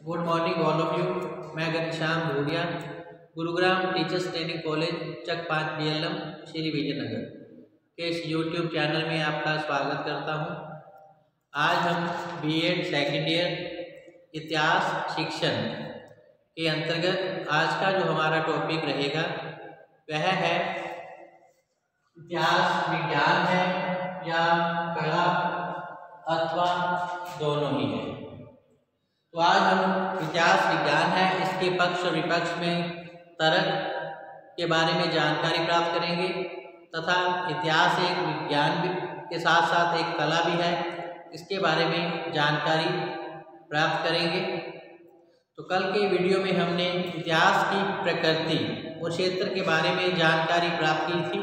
Good morning all of you. मैं Ghanshyam Dhuriya, Gurugram teachers training college Chak 5 BLM Shri Vijaynagar के इस यूट्यूब चैनल में आपका स्वागत करता हूं। आज हम B.Ed सेकेंड ईयर इतिहास शिक्षण के अंतर्गत आज का जो हमारा टॉपिक रहेगा वह है इतिहास विज्ञान है या कला अथवा दोनों ही है। तो आज हम इतिहास विज्ञान है, इसके पक्ष और विपक्ष में तर्क के बारे में जानकारी प्राप्त करेंगे तथा इतिहास एक विज्ञान के साथ साथ एक कला भी है, इसके बारे में जानकारी प्राप्त करेंगे। तो कल के वीडियो में हमने इतिहास की प्रकृति और क्षेत्र के बारे में जानकारी प्राप्त की थी।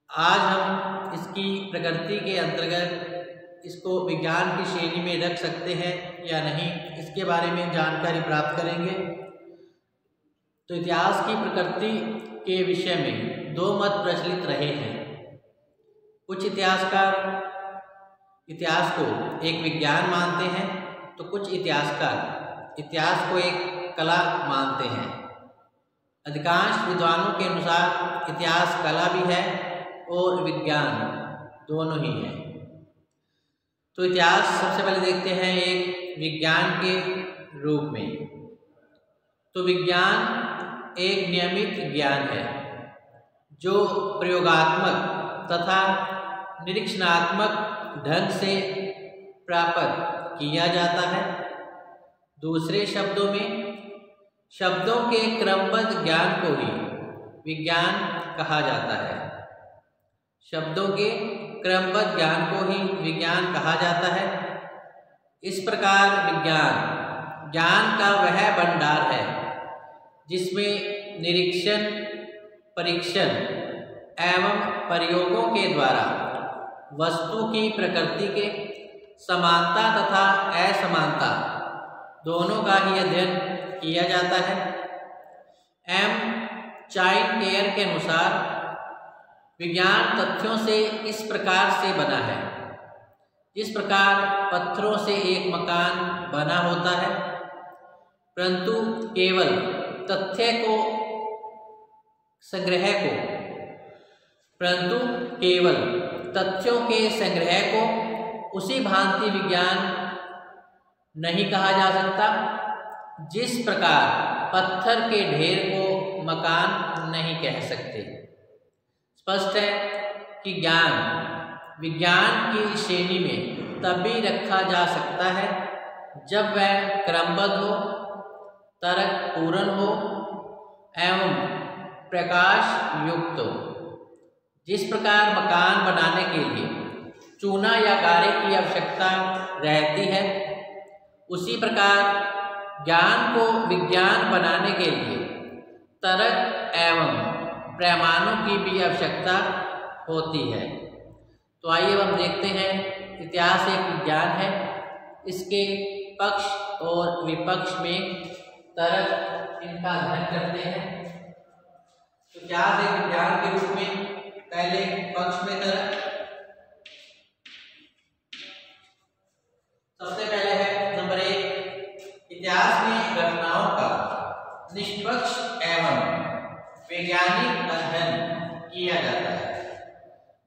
आज हम इसकी प्रकृति के अंतर्गत इसको विज्ञान की श्रेणी में रख सकते हैं या नहीं, इसके बारे में जानकारी प्राप्त करेंगे। तो इतिहास की प्रकृति के विषय में दो मत प्रचलित रहे हैं। कुछ इतिहासकार इतिहास को एक विज्ञान मानते हैं तो कुछ इतिहासकार इतिहास को एक कला मानते हैं। अधिकांश विद्वानों के अनुसार इतिहास कला भी है और विज्ञान दोनों ही है। तो इतिहास सबसे पहले देखते हैं एक विज्ञान के रूप में। तो विज्ञान एक नियमित ज्ञान है जो प्रयोगात्मक तथा निरीक्षणात्मक ढंग से प्राप्त किया जाता है। दूसरे शब्दों में शब्दों के क्रमबद्ध ज्ञान को ही विज्ञान कहा जाता है। शब्दों के क्रमबद्ध ज्ञान को ही विज्ञान कहा जाता है। इस प्रकार विज्ञान ज्ञान का वह भंडार है जिसमें निरीक्षण, परीक्षण एवं प्रयोगों के द्वारा वस्तु की प्रकृति के समानता तथा असमानता दोनों का ही अध्ययन किया जाता है। चाइन केयर के अनुसार विज्ञान तथ्यों से इस प्रकार से बना है जिस प्रकार पत्थरों से एक मकान बना होता है, परंतु केवल तथ्यों के संग्रह को उसी भांति विज्ञान नहीं कहा जा सकता जिस प्रकार पत्थर के ढेर को मकान नहीं कह सकते। स्पष्ट है कि ज्ञान विज्ञान की श्रेणी में तभी रखा जा सकता है जब वह क्रमबद्ध हो, तर्कपूर्ण हो एवं प्रकाश युक्त हो। जिस प्रकार मकान बनाने के लिए चूना या गारे की आवश्यकता रहती है, उसी प्रकार ज्ञान को विज्ञान बनाने के लिए तर्क एवं प्रमाणों की भी आवश्यकता होती है। तो आइए हम देखते हैं इतिहास एक विज्ञान है, इसके पक्ष और विपक्ष में तर्क इनका अध्ययन करते हैं। तो इतिहास एक विज्ञान के रूप में पहले पक्ष में तर्क सबसे पहले है नंबर 1, इतिहास में घटनाओं का निष्पक्ष एवं वैज्ञानिक अध्ययन किया जाता है।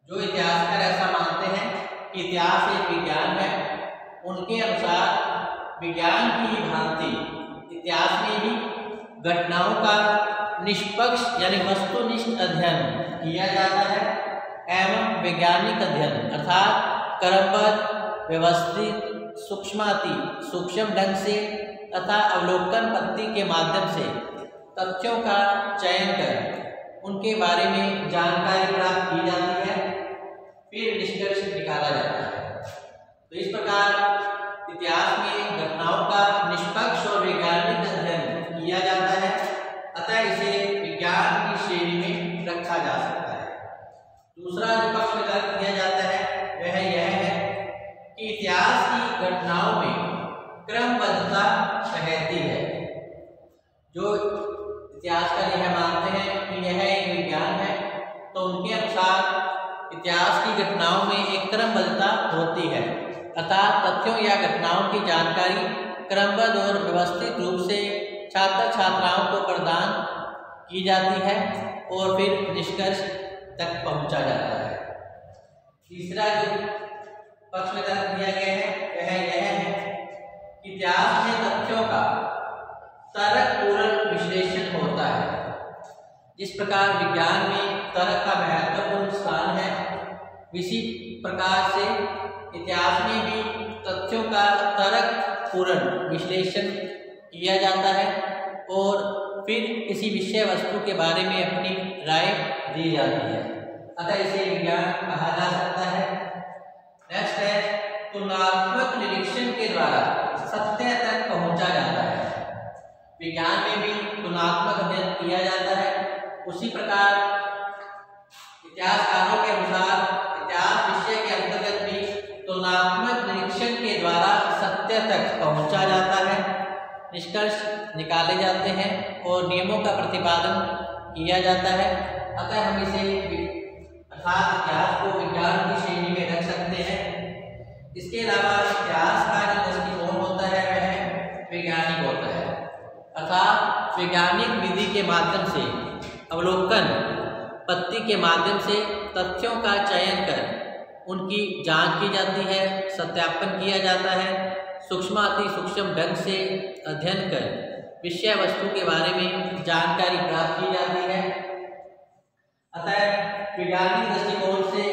जो इतिहासकार ऐसा मानते हैं कि इतिहास एक विज्ञान है, उनके अनुसार विज्ञान की भांति इतिहास में भी घटनाओं का निष्पक्ष यानी वस्तुनिष्ठ अध्ययन किया जाता है एवं वैज्ञानिक अध्ययन अर्थात क्रमबद्ध, व्यवस्थित, सूक्ष्म ढंग से तथा अवलोकन पद्धति के माध्यम से तथ्यों का चयन कर उनके बारे में जानकारी प्राप्त की जाती है, फिर निष्कर्ष निकाला जाता है। तो इस प्रकार इतिहास में घटनाओं का निष्पक्ष और वैज्ञानिक अध्ययन किया जाता है, अतः इसे विज्ञान की श्रेणी में रखा जा सकता है। दूसरा जो पक्ष में तर्क दिया जाता है वह यह है कि इतिहास की घटनाओं में क्रमबद्धता रहती है। जो इतिहासकार यह मानते हैं कि यह एक विज्ञान है, तो उनके अनुसार इतिहास की घटनाओं में एक क्रमबद्धता होती है, अर्थात तथ्यों या घटनाओं की जानकारी क्रमबद्ध और व्यवस्थित रूप से छात्र छात्राओं को प्रदान की जाती है और फिर निष्कर्ष तक पहुंचा जाता है। तीसरा जो पक्ष में तर्क दिया गया है वह यह है कि इतिहास में तथ्यों का तर्कपूर्ण विश्लेषण होता है। जिस प्रकार विज्ञान में तर्क का महत्वपूर्ण स्थान है, इसी प्रकार से इतिहास में भी तथ्यों का तर्कपूर्ण विश्लेषण किया जाता है और फिर किसी विषय वस्तु के बारे में अपनी राय दी जाती है। अतः इसे विज्ञान कहा जा सकता है। नेक्स्ट है तुलनात्मक निरीक्षण के द्वारा सत्य तक पहुंचा जाता है। विज्ञान में भी तुलनात्मक अध्ययन किया जाता है। उसी प्रकार इतिहासकारों के अनुसार इतिहास विषय के अंतर्गत भी तुलनात्मक निरीक्षण के द्वारा सत्य तक पहुंचा जाता है, निष्कर्ष निकाले जाते हैं और नियमों का प्रतिपादन किया जाता है। अतः हम इसे अर्थात इतिहास को विज्ञान की श्रेणी में रख सकते हैं। इसके अलावा इतिहास का जो दृष्टिकोण होता है वह वैज्ञानिक होता है, अर्थात वैज्ञानिक विधि के माध्यम से अवलोकन पद्धति के माध्यम से तथ्यों का चयन कर उनकी जांच की जाती है, सत्यापन किया जाता है, सूक्ष्माति सूक्ष्म ढंग से अध्ययन कर विषय वस्तु के बारे में जानकारी प्राप्त की जाती है। अतः वैज्ञानिक दृष्टिकोण से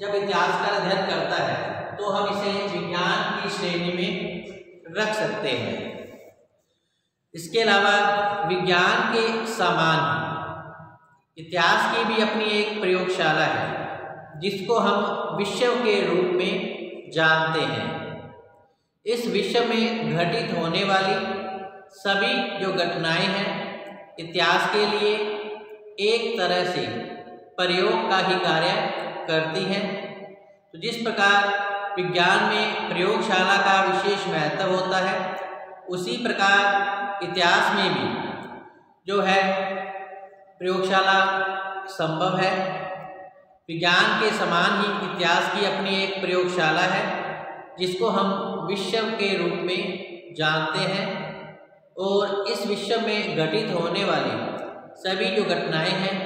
जब इतिहास का अध्ययन करता है तो हम इसे विज्ञान की श्रेणी में रख सकते हैं। इसके अलावा विज्ञान के समान इतिहास की भी अपनी एक प्रयोगशाला है जिसको हम विश्व के रूप में जानते हैं। इस विश्व में घटित होने वाली सभी जो घटनाएं हैं इतिहास के लिए एक तरह से प्रयोग का ही कार्य करती हैं। तो जिस प्रकार विज्ञान में प्रयोगशाला का विशेष महत्व होता है, उसी प्रकार इतिहास में भी जो है प्रयोगशाला संभव है। विज्ञान के समान ही इतिहास की अपनी एक प्रयोगशाला है जिसको हम विश्व के रूप में जानते हैं और इस विश्व में घटित होने वाली सभी जो घटनाएं हैं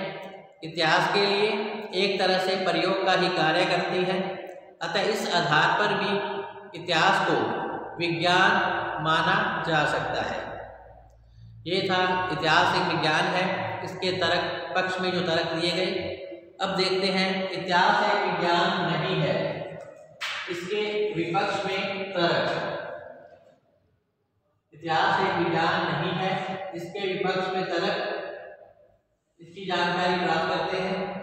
इतिहास के लिए एक तरह से प्रयोग का ही कार्य करती हैं। अतः इस आधार पर भी इतिहास को विज्ञान माना जा सकता है। ये था इतिहास एक विज्ञान है, इसके तर्क पक्ष में जो तर्क दिए गए। अब देखते हैं इतिहास एक विज्ञान नहीं है, इसके विपक्ष में तर्क। इतिहास एक विज्ञान नहीं है, इसके विपक्ष में तर्क, इसकी जानकारी प्राप्त करते हैं।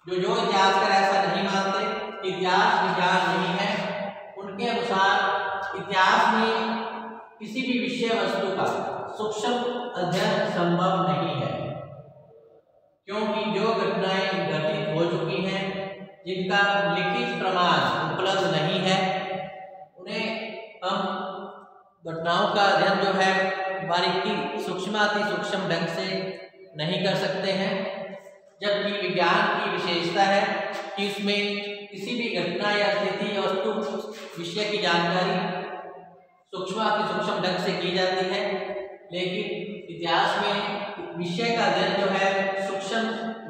जो इतिहासकार ऐसा नहीं मानते कि इतिहास विज्ञान नहीं है, उनके अनुसार इतिहास में किसी भी विषय वस्तु का सूक्ष्म अध्ययन संभव नहीं है, क्योंकि जो घटनाएं घटित हो चुकी हैं जिनका लिखित प्रमाण उपलब्ध नहीं है, उन्हें हम घटनाओं का अध्ययन जो है बारीकी सूक्ष्माति सूक्ष्म ढंग से नहीं कर सकते हैं। जबकि विज्ञान की विशेषता है कि उसमें किसी भी घटना या स्थिति या वस्तु विषय की जानकारी सूक्ष्माति सूक्ष्म ढंग से की जाती है, लेकिन इतिहास में विषय का अध्ययन जो है सूक्ष्म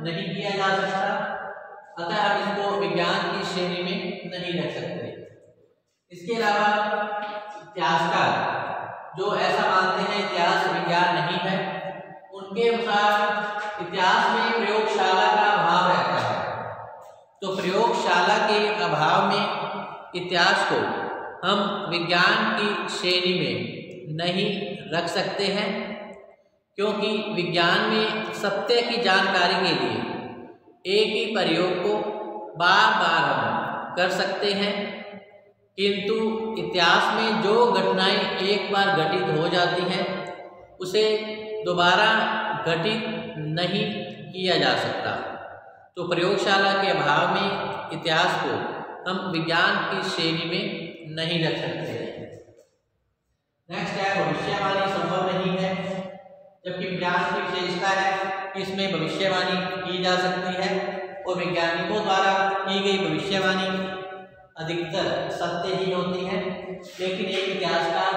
नहीं किया जा सकता। अतः हम इसको विज्ञान की श्रेणी में नहीं रख सकते। इसके अलावा इतिहासकार जो ऐसा मानते हैं इतिहास विज्ञान नहीं है, उनके अनुसार इतिहास में प्रयोगशाला का अभाव रहता है। तो प्रयोगशाला के अभाव में इतिहास को हम विज्ञान की श्रेणी में नहीं रख सकते हैं, क्योंकि विज्ञान में सत्य की जानकारी के लिए एक ही प्रयोग को बार बार हम कर सकते हैं, किंतु इतिहास में जो घटनाएं एक बार घटित हो जाती हैं उसे दोबारा घटित नहीं किया जा सकता। तो प्रयोगशाला के अभाव में इतिहास को हम विज्ञान की श्रेणी में नहीं रख सकते। नेक्स्ट है भविष्यवाणी संभव नहीं है, जबकि विज्ञान की विशेषता है कि इसमें भविष्यवाणी की जा सकती है और वैज्ञानिकों द्वारा की गई भविष्यवाणी अधिकतर सत्य ही होती है। लेकिन एक इतिहासकार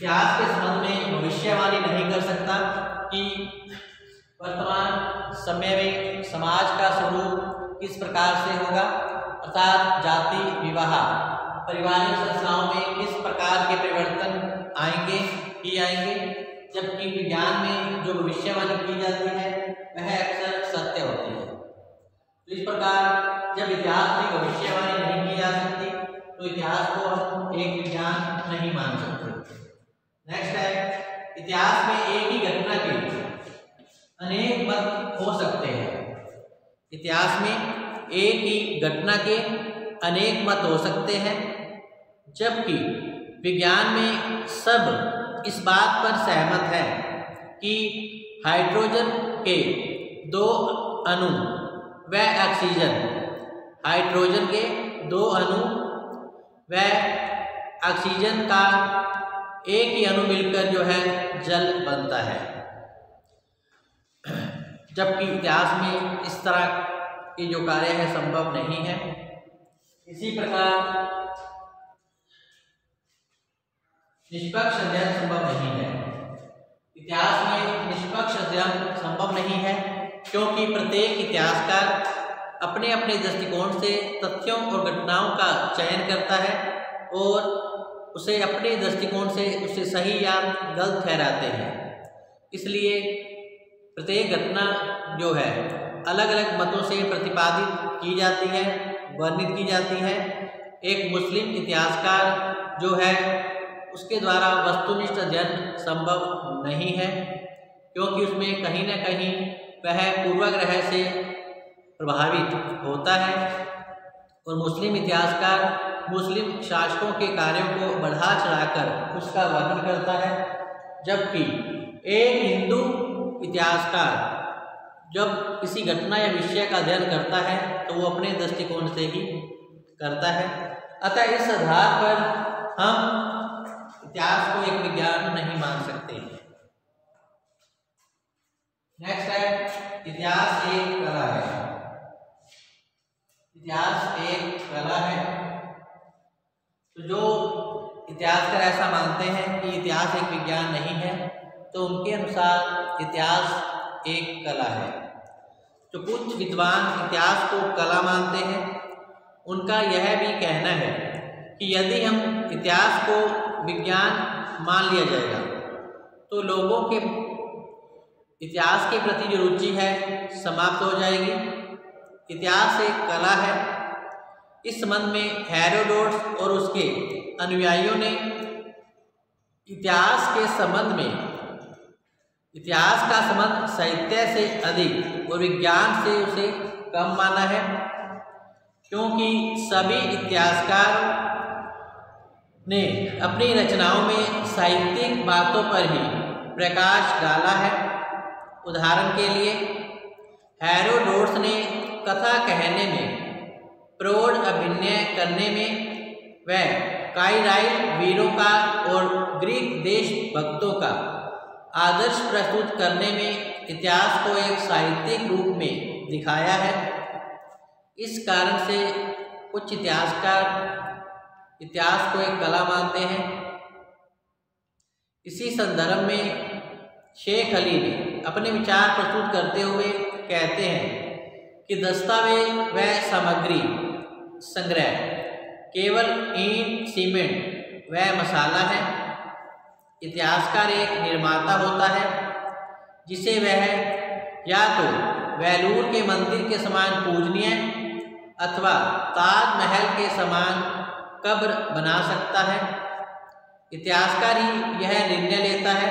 इतिहास के संबंध में भविष्यवाणी नहीं कर सकता कि वर्तमान समय में समाज का स्वरूप किस प्रकार से होगा, अर्थात जाति, विवाह, पारिवारिक संस्थाओं में किस प्रकार के परिवर्तन आएंगे ही आएंगे, जबकि विज्ञान में जो भविष्यवाणी की जाती है वह अक्सर सत्य होती है। तो इस प्रकार जब इतिहास में भविष्यवाणी नहीं की जा सकती तो इतिहास को हम एक विज्ञान नहीं मान सकते। नेक्स्ट है, इतिहास में एक ही घटना के अनेक मत हो सकते हैं। इतिहास में एक ही घटना के अनेक मत हो सकते हैं, जबकि विज्ञान में सब इस बात पर सहमत है कि हाइड्रोजन के 2 अणु व ऑक्सीजन, हाइड्रोजन के 2 अणु व ऑक्सीजन का एक ही अणु मिलकर जो है जल बनता है, जबकि इतिहास में इस तरह के जो कार्य है संभव नहीं है। इसी प्रकार निष्पक्ष अध्ययन संभव नहीं है। इतिहास में निष्पक्ष अध्ययन संभव नहीं है क्योंकि प्रत्येक इतिहासकार अपने अपने दृष्टिकोण से तथ्यों और घटनाओं का चयन करता है और उसे अपने दृष्टिकोण से उसे सही या गलत ठहराते हैं। इसलिए प्रत्येक घटना जो है अलग अलग मतों से प्रतिपादित की जाती है, वर्णित की जाती है। एक मुस्लिम इतिहासकार जो है उसके द्वारा वस्तुनिष्ठ अध्ययन संभव नहीं है क्योंकि उसमें कहीं न कहीं वह पूर्वाग्रह से प्रभावित होता है और मुस्लिम इतिहासकार मुस्लिम शासकों के कार्यों को बढ़ा चढ़ाकर उसका वर्णन करता है, जबकि एक हिंदू इतिहासकार जब किसी घटना या विषय का अध्ययन करता है तो वो अपने दृष्टिकोण से ही करता है। अतः इस आधार पर हम इतिहास को एक विज्ञान नहीं मान सकते। नेक्स्ट है, इतिहास एक कला है। इतिहास एक कला है। तो जो इतिहासकार ऐसा मानते हैं कि इतिहास एक विज्ञान नहीं है तो उनके अनुसार इतिहास एक कला है। जो कुछ विद्वान इतिहास को कला मानते हैं उनका यह भी कहना है कि यदि हम इतिहास को विज्ञान मान लिया जाएगा तो लोगों के इतिहास के प्रति जो रुचि है समाप्त हो जाएगी। इतिहास एक कला है। इस संबंध में हेरोडोटस और उसके अनुयायियों ने इतिहास के संबंध में इतिहास का संबंध साहित्य से अधिक और विज्ञान से उसे कम माना है, क्योंकि सभी इतिहासकार ने अपनी रचनाओं में साहित्यिक बातों पर ही प्रकाश डाला है। उदाहरण के लिए हेरोडोटस ने कथा कहने में, प्रौढ़ अभिनय करने में व काइराइल वीरों का और ग्रीक देशभक्तों का आदर्श प्रस्तुत करने में इतिहास को एक साहित्यिक रूप में दिखाया है। इस कारण से कुछ इतिहासकार इतिहास को एक कला मानते हैं। इसी संदर्भ में शेख अली ने अपने विचार प्रस्तुत करते हुए कहते हैं कि दस्तावेज व सामग्री संग्रह केवल ईंट, सीमेंट व मसाला है। इतिहासकार एक निर्माता होता है जिसे वह या तो वेलूर के मंदिर के समान पूजनीय अथवा ताजमहल के समान कब्र बना सकता है। इतिहासकार ही यह निर्णय लेता है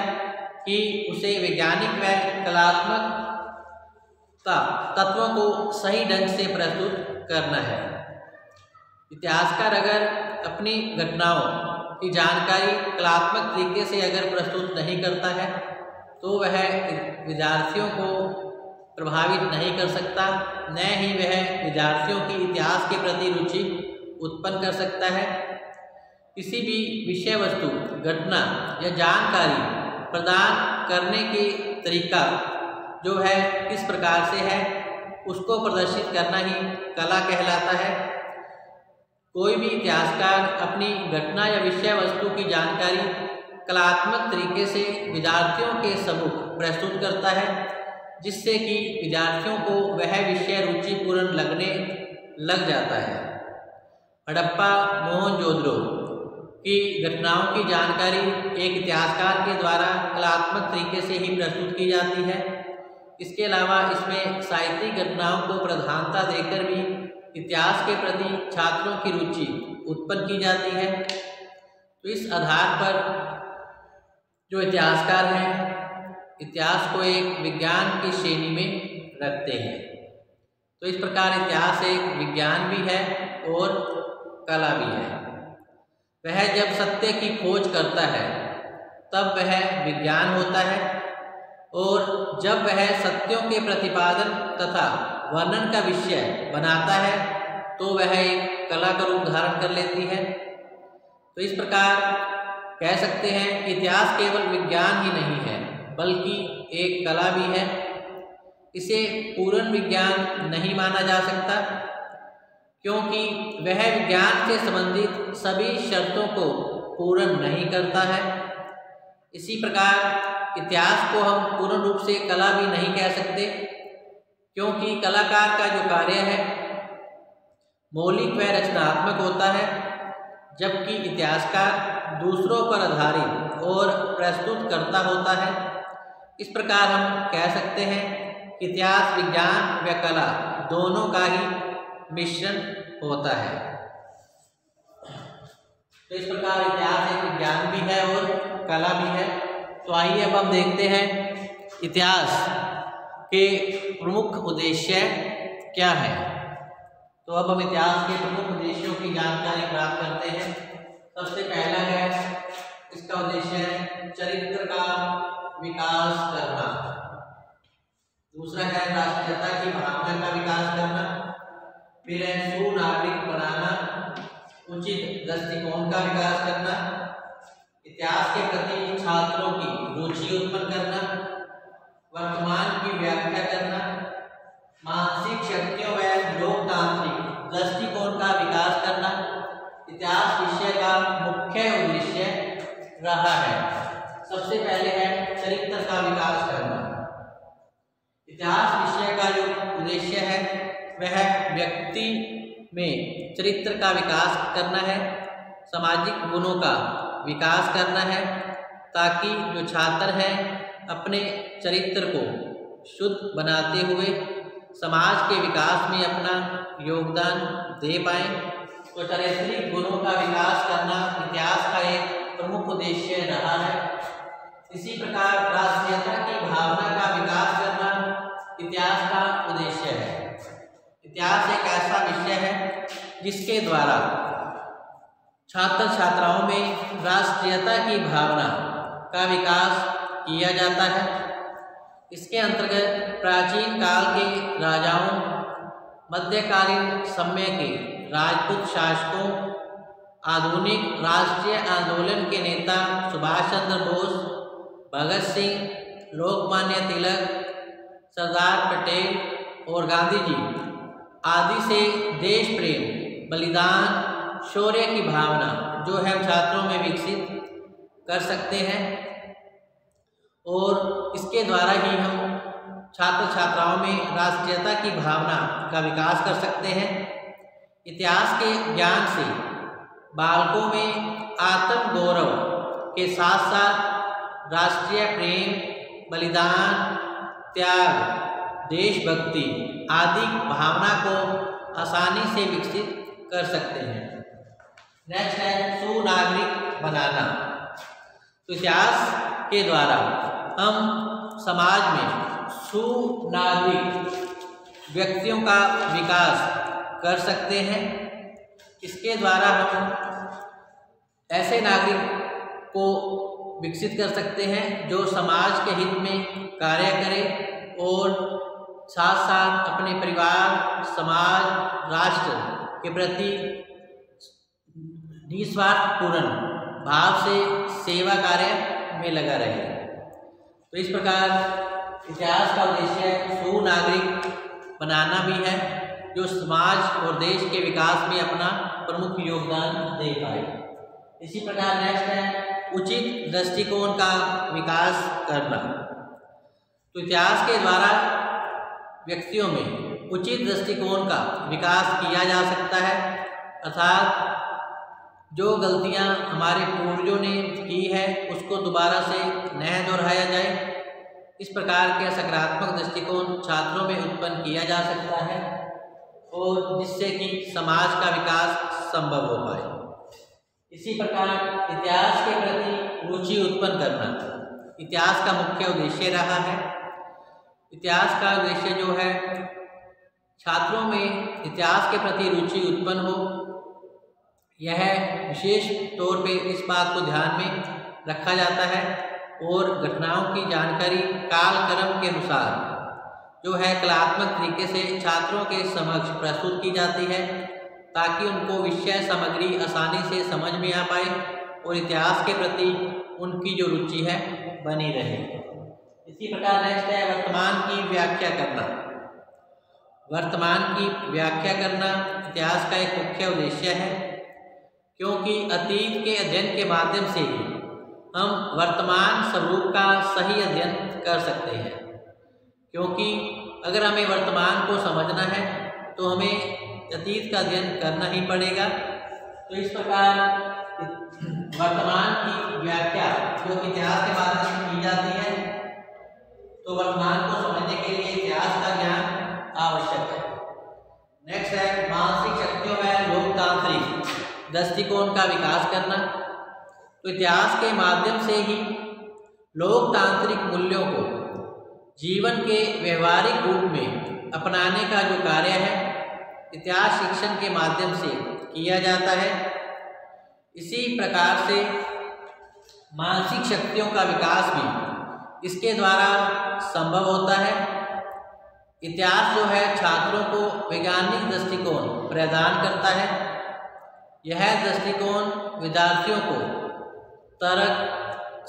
कि उसे वैज्ञानिक व कलात्मक तत्वों को सही ढंग से प्रस्तुत करना है। इतिहासकार अगर अपनी घटनाओं की जानकारी कलात्मक तरीके से अगर प्रस्तुत नहीं करता है तो वह विद्यार्थियों को प्रभावित नहीं कर सकता, न ही वह विद्यार्थियों की इतिहास के प्रति रुचि उत्पन्न कर सकता है। किसी भी विषय वस्तु, घटना या जानकारी प्रदान करने की तरीका जो है किस प्रकार से है उसको प्रदर्शित करना ही कला कहलाता है। कोई भी इतिहासकार अपनी घटना या विषय वस्तु की जानकारी कलात्मक तरीके से विद्यार्थियों के सम्मुख प्रस्तुत करता है, जिससे कि विद्यार्थियों को वह विषय रुचिपूर्ण लगने लग जाता है। हड़प्पा मोहनजोदड़ो की घटनाओं की जानकारी एक इतिहासकार के द्वारा कलात्मक तरीके से ही प्रस्तुत की जाती है। इसके अलावा इसमें साहित्यिक घटनाओं को प्रधानता देकर भी इतिहास के प्रति छात्रों की रुचि उत्पन्न की जाती है। तो इस आधार पर जो इतिहासकार हैं इतिहास को एक विज्ञान की श्रेणी में रखते हैं। तो इस प्रकार इतिहास एक विज्ञान भी है और कला भी है। वह जब सत्य की खोज करता है तब वह विज्ञान होता है, और जब वह सत्यों के प्रतिपादन तथा वर्णन का विषय बनाता है तो वह एक कला का रूप धारण कर लेती है। तो इस प्रकार कह सकते हैं कि इतिहास केवल विज्ञान ही नहीं है बल्कि एक कला भी है। इसे पूर्ण विज्ञान नहीं माना जा सकता, क्योंकि वह विज्ञान से संबंधित सभी शर्तों को पूर्ण नहीं करता है। इसी प्रकार इतिहास को हम पूर्ण रूप से कला भी नहीं कह सकते, क्योंकि कलाकार का जो कार्य है मौलिक व रचनात्मक होता है, जबकि इतिहासकार दूसरों पर आधारित और प्रस्तुत करता होता है। इस प्रकार हम कह सकते हैं कि इतिहास विज्ञान व कला दोनों का ही मिश्रण होता है। तो इस प्रकार इतिहास एक विज्ञान भी है और कला भी है। तो आइए अब हम देखते हैं इतिहास के प्रमुख उद्देश्य क्या है। तो अब हम इतिहास के प्रमुख उद्देश्यों की जानकारी प्राप्त करते हैं। सबसे पहला है, इसका उद्देश्य है चरित्र का विकास करना। दूसरा है राष्ट्रीयता की भावना का विकास करना। फिर है सुनागरिक बनाना, उचित दृष्टिकोण का विकास करना, इतिहास के प्रति छात्रों की रुचि उत्पन्न करना, वर्तमान की व्याख्या करना, मानसिक शक्तियों व लोकतांत्रिक दृष्टिकोण का विकास करना इतिहास विषय का मुख्य उद्देश्य रहा है। सबसे पहले है चरित्र का विकास करना। इतिहास विषय का जो उद्देश्य है वह व्यक्ति में चरित्र का विकास करना है, सामाजिक गुणों का विकास करना है, ताकि जो छात्र हैं अपने चरित्र को शुद्ध बनाते हुए समाज के विकास में अपना योगदान दे पाएं। तो चारित्रिक गुणों का विकास करना इतिहास का एक प्रमुख उद्देश्य रहा है। इसी प्रकार राष्ट्रीयता की भावना का विकास करना इतिहास का उद्देश्य है। इतिहास एक ऐसा विषय है जिसके द्वारा छात्र छात्राओं में राष्ट्रीयता की भावना का विकास किया जाता है। इसके अंतर्गत प्राचीन काल के राजाओं, मध्यकालीन समय के राजपूत शासकों, आधुनिक राष्ट्रीय आंदोलन के नेता सुभाष चंद्र बोस, भगत सिंह, लोकमान्य तिलक, सरदार पटेल और गांधी जी आदि से देश प्रेम, बलिदान, शौर्य की भावना जो है छात्रों में विकसित कर सकते हैं, और इसके द्वारा ही हम छात्र छात्राओं में राष्ट्रीयता की भावना का विकास कर सकते हैं। इतिहास के ज्ञान से बालकों में आत्म गौरव के साथ साथ राष्ट्रीय प्रेम, बलिदान, त्याग, देशभक्ति आदि भावना को आसानी से विकसित कर सकते हैं। नेक्स्ट है सुनागरिक बनाना। तो इतिहास के द्वारा हम समाज में सुनागरिक व्यक्तियों का विकास कर सकते हैं। इसके द्वारा हम ऐसे नागरिक को विकसित कर सकते हैं जो समाज के हित में कार्य करें और साथ साथ अपने परिवार, समाज, राष्ट्र के प्रति निस्वार्थपूर्ण भाव से सेवा कार्य में लगा रहे। तो इस प्रकार इतिहास का उद्देश्य सुनागरिक बनाना भी है, जो समाज और देश के विकास में अपना प्रमुख योगदान दे पाए। इसी प्रकार नेक्स्ट है उचित दृष्टिकोण का विकास करना। तो इतिहास के द्वारा व्यक्तियों में उचित दृष्टिकोण का विकास किया जा सकता है, अर्थात जो गलतियां हमारे पूर्वजों ने की है उसको दोबारा से न दोहराया जाए। इस प्रकार के सकारात्मक दृष्टिकोण छात्रों में उत्पन्न किया जा सकता है और जिससे कि समाज का विकास संभव हो पाए। इसी प्रकार इतिहास के प्रति रुचि उत्पन्न करना इतिहास का मुख्य उद्देश्य रहा है। इतिहास का उद्देश्य जो है छात्रों में इतिहास के प्रति रुचि उत्पन्न हो, यह विशेष तौर पे इस बात को ध्यान में रखा जाता है और घटनाओं की जानकारी कालक्रम के अनुसार जो है कलात्मक तरीके से छात्रों के समक्ष प्रस्तुत की जाती है, ताकि उनको विषय सामग्री आसानी से समझ में आ पाए और इतिहास के प्रति उनकी जो रुचि है बनी रहे। इसी प्रकार नेक्स्ट है वर्तमान की व्याख्या करना। वर्तमान की व्याख्या करना इतिहास का एक मुख्य उद्देश्य है, क्योंकि अतीत के अध्ययन के माध्यम से ही हम वर्तमान स्वरूप का सही अध्ययन कर सकते हैं। क्योंकि अगर हमें वर्तमान को समझना है तो हमें अतीत का अध्ययन करना ही पड़ेगा। तो इस प्रकार वर्तमान की व्याख्या जो इतिहास के माध्यम से की जाती है, तो वर्तमान को समझने के लिए इतिहास का ज्ञान आवश्यक है। नेक्स्ट है मानसिक शक्तियों में लोकतांत्रिक दृष्टिकोण का विकास करना। तो इतिहास के माध्यम से ही लोकतांत्रिक मूल्यों को जीवन के व्यवहारिक रूप में अपनाने का जो कार्य है इतिहास शिक्षण के माध्यम से किया जाता है। इसी प्रकार से मानसिक शक्तियों का विकास भी इसके द्वारा संभव होता है। इतिहास जो है छात्रों को वैज्ञानिक दृष्टिकोण प्रदान करता है। यह दृष्टिकोण विद्यार्थियों को तर्क,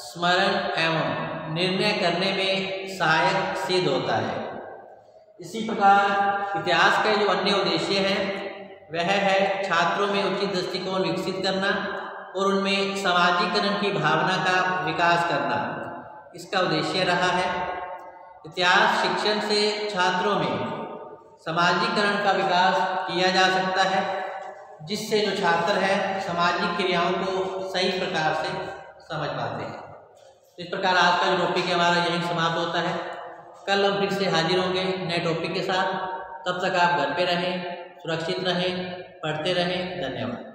स्मरण एवं निर्णय करने में सहायक सिद्ध होता है। इसी प्रकार इतिहास के जो अन्य उद्देश्य हैं वह है छात्रों में उचित दृष्टिकोण विकसित करना और उनमें समाजीकरण की भावना का विकास करना इसका उद्देश्य रहा है। इतिहास शिक्षण से छात्रों में समाजीकरण का विकास किया जा सकता है, जिससे जो छात्र है सामाजिक क्रियाओं को सही प्रकार से समझ पाते हैं। तो इस प्रकार आज का जो टॉपिक है हमारा यहीं समाप्त होता है। कल हम फिर से हाजिर होंगे नए टॉपिक के साथ। तब तक आप घर पे रहें, सुरक्षित रहें, पढ़ते रहें। धन्यवाद।